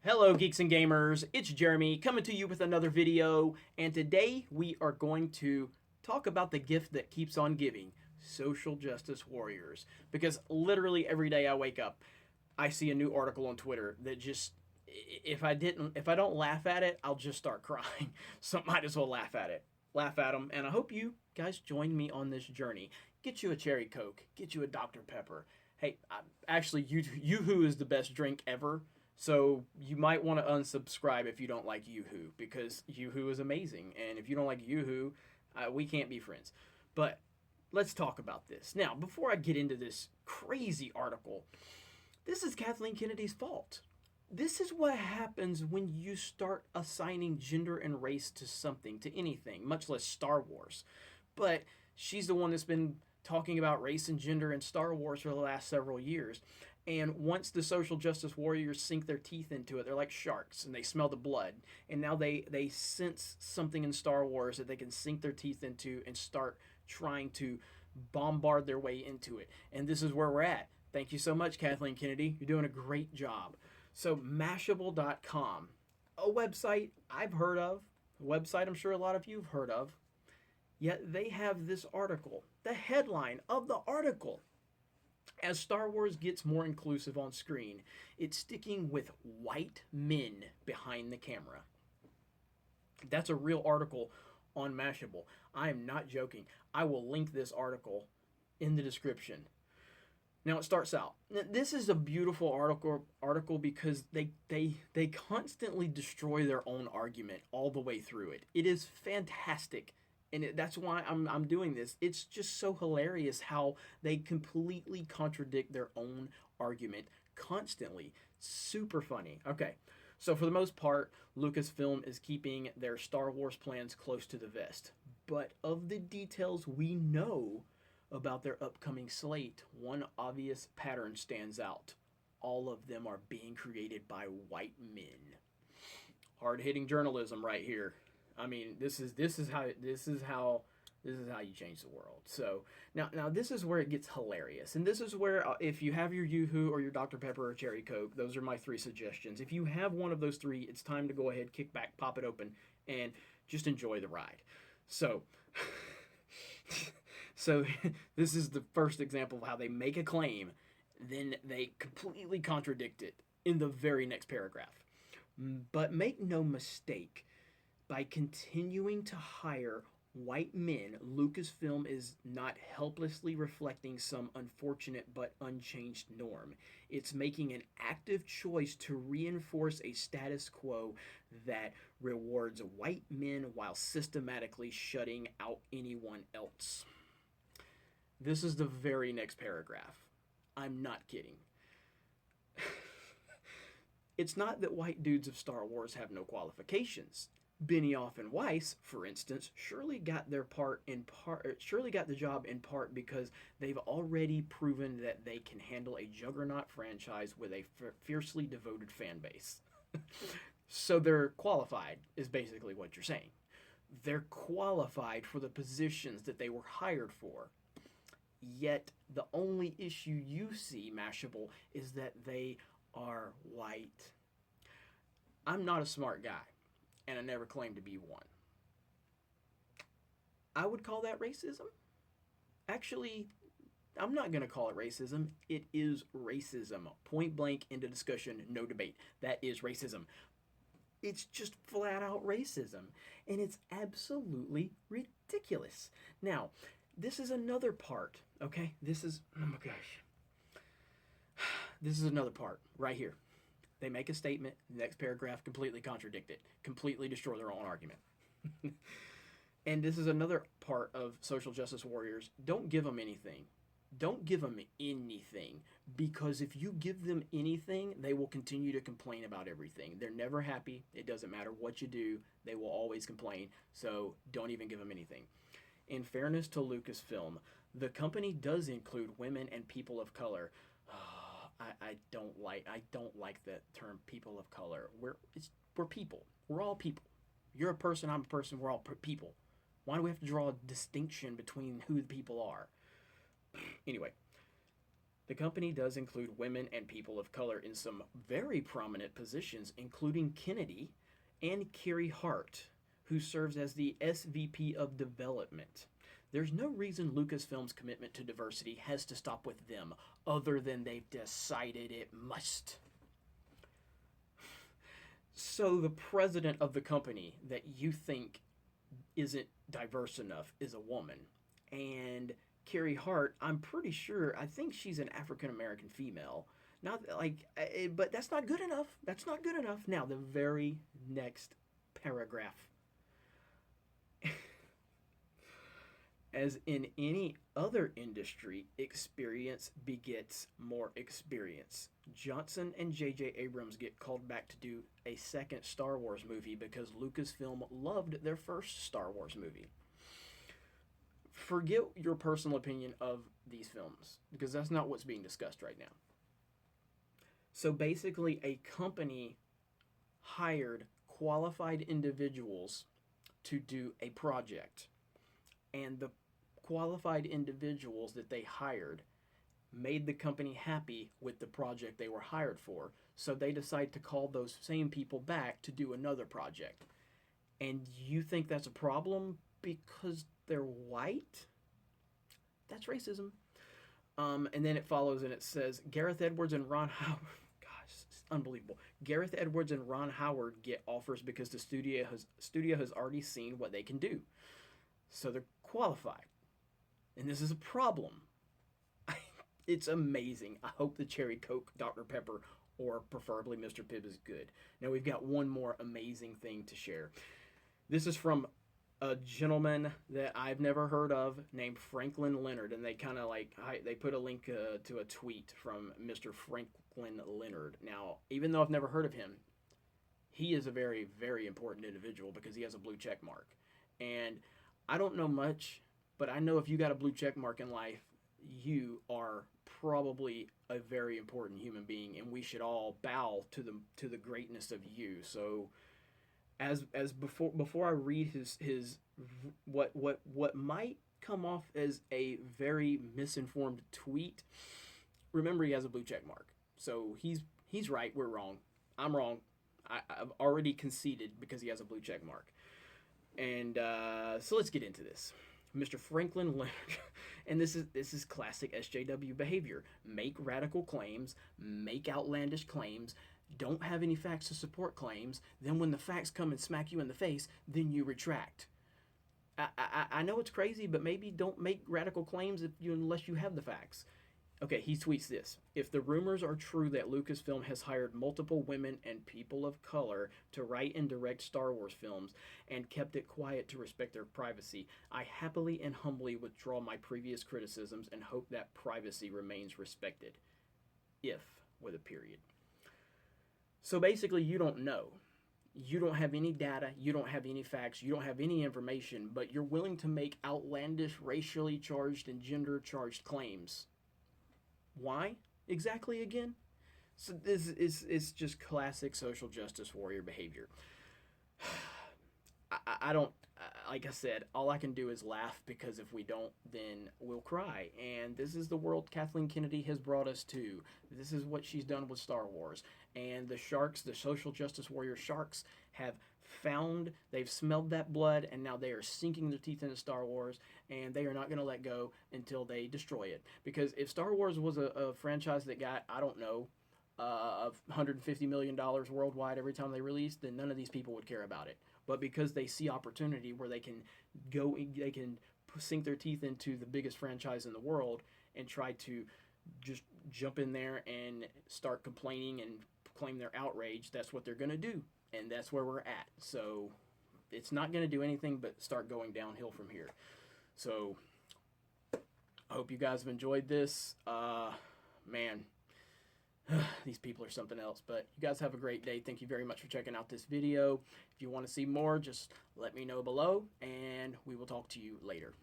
Hello, geeks and gamers. It's Jeremy coming to you with another video, and today we are going to talk about the gift that keeps on giving, social justice warriors. Because literally every day I wake up, I see a new article on Twitter that just if I don't laugh at it, I'll just start crying. So might as well laugh at them, and I hope you guys join me on this journey. Get you a cherry Coke, get you a Dr Pepper. Hey, actually, Yoo-Hoo is the best drink ever. So you might want to unsubscribe if you don't like Yoo-Hoo, because Yoo-Hoo is amazing, and if you don't like Yoo-Hoo, we can't be friends. But let's talk about this now. Before I get into this crazy article, this is Kathleen Kennedy's fault. This is what happens when you start assigning gender and race to something, to anything, much less Star Wars. But she's the one that's been talking about race and gender in Star Wars for the last several years. And once the social justice warriors sink their teeth into it, they're like sharks and they smell the blood. And now they sense something in Star Wars that they can sink their teeth into and start trying to bombard their way into it. And this is where we're at. Thank you so much, Kathleen Kennedy. You're doing a great job. So, Mashable.com, a website I've heard of, a website I'm sure a lot of you have heard of. Yet they have this article, the headline of the article. As Star Wars gets more inclusive on screen, it's sticking with white men behind the camera. That's a real article on Mashable. I am not joking. I will link this article in the description. Now it starts out. This is a beautiful article because they constantly destroy their own argument all the way through it. It is fantastic. And that's why I'm doing this. It's just so hilarious how they completely contradict their own argument constantly. Super funny. Okay, so for the most part, Lucasfilm is keeping their Star Wars plans close to the vest. But of the details we know about their upcoming slate, one obvious pattern stands out. All of them are being created by white men. Hard-hitting journalism right here. I mean, this is how you change the world. So now this is where it gets hilarious, and this is where if you have your Yoo-Hoo or your Dr Pepper or Cherry Coke, those are my three suggestions. If you have one of those three, it's time to go ahead, kick back, pop it open, and just enjoy the ride. So, so this is the first example of how they make a claim, then they completely contradict it in the very next paragraph. But make no mistake. By continuing to hire white men, Lucasfilm is not helplessly reflecting some unfortunate but unchanged norm. It's making an active choice to reinforce a status quo that rewards white men while systematically shutting out anyone else. This is the very next paragraph. I'm not kidding. It's not that white dudes of Star Wars have no qualifications. Benioff and Weiss, for instance, surely got the job in part because they've already proven that they can handle a juggernaut franchise with a fiercely devoted fan base. So they're qualified, is basically what you're saying. They're qualified for the positions that they were hired for. Yet the only issue you see, Mashable, is that they are white. I'm not a smart guy, and I never claimed to be one. I would call that racism. Actually, I'm not going to call it racism. It is racism. Point blank, into discussion, no debate. That is racism. It's just flat out racism. And it's absolutely ridiculous. Now, this is another part, okay? This is, oh my gosh. This is another part right here. They make a statement, next paragraph, completely contradict it, completely destroy their own argument. And this is another part of social justice warriors. Don't give them anything. Don't give them anything, because if you give them anything, they will continue to complain about everything. They're never happy. It doesn't matter what you do. They will always complain. So don't even give them anything. In fairness to Lucasfilm, the company does include women and people of color. I don't like the term people of color. We're people. We're all people. You're a person, I'm a person, we're all people. Why do we have to draw a distinction between who the people are? Anyway, The company does include women and people of color in some very prominent positions, including Kennedy and Carrie Hart, who serves as the SVP of Development. There's no reason Lucasfilm's commitment to diversity has to stop with them, other than they've decided it must. So the president of the company that you think isn't diverse enough is a woman. And Carrie Hart, I'm pretty sure, I think she's an African American female. Not like, but that's not good enough. That's not good enough. Now, the very next paragraph. As in any other industry, experience begets more experience. Johnson and J.J. Abrams get called back to do a second Star Wars movie because Lucasfilm loved their first Star Wars movie. Forget your personal opinion of these films, because that's not what's being discussed right now. So basically, a company hired qualified individuals to do a project, and the qualified individuals that they hired made the company happy with the project they were hired for, so they decide to call those same people back to do another project. And you think that's a problem because they're white? That's racism. And then it follows and it says, Gareth Edwards and Ron Howard, gosh, it's unbelievable. Gareth Edwards and Ron Howard get offers because the studio has already seen what they can do. So they're qualified. And this is a problem. It's amazing. I hope the Cherry Coke, Dr. Pepper, or preferably Mr. Pibb is good. Now we've got one more amazing thing to share. This is from a gentleman that I've never heard of named Franklin Leonard, and they kind of like, they put a link to a tweet from Mr. Franklin Leonard. Now, even though I've never heard of him, he is a very, very important individual because he has a blue check mark. And I don't know much, but I know if you got a blue check mark in life, you are probably a very important human being, and we should all bow to the greatness of you. So as before I read his what might come off as a very misinformed tweet, remember he has a blue check mark. So he's right, we're wrong. I'm wrong. I've already conceded because he has a blue check mark. And so let's get into this. Mr. Franklin Leonard, and this is classic SJW behavior. Make radical claims, make outlandish claims, don't have any facts to support claims, then when the facts come and smack you in the face, then you retract. I know it's crazy, but maybe don't make radical claims unless you have the facts. Okay, he tweets this. If the rumors are true that Lucasfilm has hired multiple women and people of color to write and direct Star Wars films and kept it quiet to respect their privacy, I happily and humbly withdraw my previous criticisms and hope that privacy remains respected. If, with a period. So basically, you don't know. You don't have any data, you don't have any facts, you don't have any information, but you're willing to make outlandish, racially charged, and gender-charged claims. Why exactly again? So this is just classic social justice warrior behavior. I don't, like I said, all I can do is laugh, because if we don't, then we'll cry. And this is the world Kathleen Kennedy has brought us to. This is what she's done with Star Wars. And the sharks, the social justice warrior sharks, they've smelled that blood, and now they are sinking their teeth into Star Wars, and they are not going to let go until they destroy it. Because if Star Wars was a franchise that got, I don't know, $150 million worldwide every time they released, then none of these people would care about it. But because they see opportunity where they can sink their teeth into the biggest franchise in the world and try to just jump in there and start complaining and claim their outrage, that's what they're going to do. And that's where we're at. So it's not going to do anything but start going downhill from here. So I hope you guys have enjoyed this. Man, these people are something else. But you guys have a great day. Thank you very much for checking out this video. If you want to see more, just let me know below, and we will talk to you later.